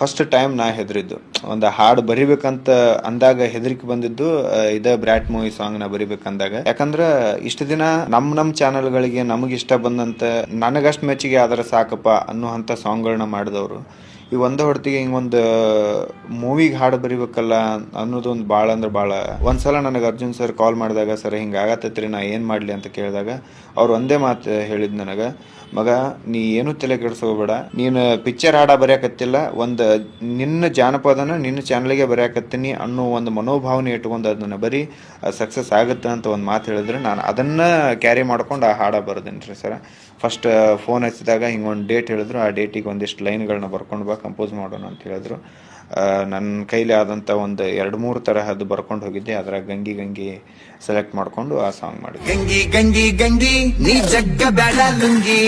First time ನಾ ಹೆದರಿದ್ದು ಒಂದು ಹಾಡು ಬರಿಬೇಕಂತ ಅಂದಾಗ ಹೆದರಿಕೆ ಬಂದಿದ್ದು ಇದ ಬ್ರ್ಯಾಟ್ ಮೂವಿ ಸಾಂಗ್ ನ ಬರಿಬೇಕಂದಾಗ. ಯಾಕಂದ್ರ ಇಷ್ಟ ದಿನ ನಮ್ ಚಾನೆಲ್ಗಳಿಗೆ ನಮಗ್ ಇಷ್ಟ ಬಂದಂತ ನನಗಷ್ಟು ಮೆಚ್ಚುಗೆ ಆದ್ರೆ ಸಾಕಪ್ಪ ಅನ್ನುವಂತ ಸಾಂಗ್ಗಳನ್ನ ಮಾಡಿದವರು ಈ ಒಂದ ಹೊಡ್ತಿಗೆ ಹಿಂಗೊಂದು ಮೂವಿಗೆ ಹಾಡು ಬರಿಬೇಕಲ್ಲ ಅನ್ನೋದು ಒಂದು ಭಾಳ ಅಂದ್ರೆ ಭಾಳ. ಒಂದ್ಸಲ ನನಗೆ ಅರ್ಜುನ್ ಸರ್ ಕಾಲ್ ಮಾಡಿದಾಗ, ಸರ್ ಹಿಂಗೆ ಆಗತ್ತೈತ್ರಿ, ನಾ ಏನು ಮಾಡಲಿ ಅಂತ ಕೇಳಿದಾಗ ಅವ್ರು ಒಂದೇ ಮಾತು ಹೇಳಿದ್ ನನಗೆ, ಮಗ ನೀ ಏನು ತಲೆ ಕೆಡಿಸ್ಕೋಬೇಡ, ನೀನು ಪಿಕ್ಚರ್ ಹಾಡ ಬರೆಯಕತ್ತಿಲ್ಲ, ಒಂದು ನಿನ್ನ ಜಾನಪದನ ನಿನ್ನ ಚಾನಲ್ಗೆ ಬರೆಯಕತ್ತೀನಿ ಅನ್ನೋ ಒಂದು ಮನೋಭಾವನೆ ಇಟ್ಕೊಂಡು ಅದನ್ನ ಬರೀ ಸಕ್ಸಸ್ ಆಗುತ್ತೆ ಅಂತ ಒಂದು ಮಾತು ಹೇಳಿದ್ರೆ ನಾನು ಅದನ್ನ ಕ್ಯಾರಿ ಮಾಡ್ಕೊಂಡು ಆ ಹಾಡ ಬರ್ದೇನಿ ರೀ ಸರ್. ಫಸ್ಟ್ ಫೋನ್ ಹಚ್ಚಿದಾಗ ಹಿಂಗೊಂದು ಡೇಟ್ ಹೇಳಿದ್ರು, ಆ ಡೇಟಿಗೆ ಒಂದಿಷ್ಟು ಲೈನ್ಗಳನ್ನ ಬರ್ಕೊಂಡು ಬಾ ಕಂಪೋಸ್ ಮಾಡೋಣ ಅಂತ ಹೇಳಿದ್ರು. ನನ್ನ ಕೈಲಿ ಆದಂಥ ಒಂದು 2-3 ತರಹದ್ದು ಬರ್ಕೊಂಡು ಹೋಗಿದ್ದೆ. ಅದರ ಗಂಗಿ ಗಂಗಿ ಸೆಲೆಕ್ಟ್ ಮಾಡ್ಕೊಂಡು ಆ ಸಾಂಗ್ ಮಾಡಿದ್ದೆ. ಗಂಗಿ ಗಂಗಿ ಗಂಗಿ ನೀ ಜಗ್ಗ ಬೇಡ ಲುಂಗಿ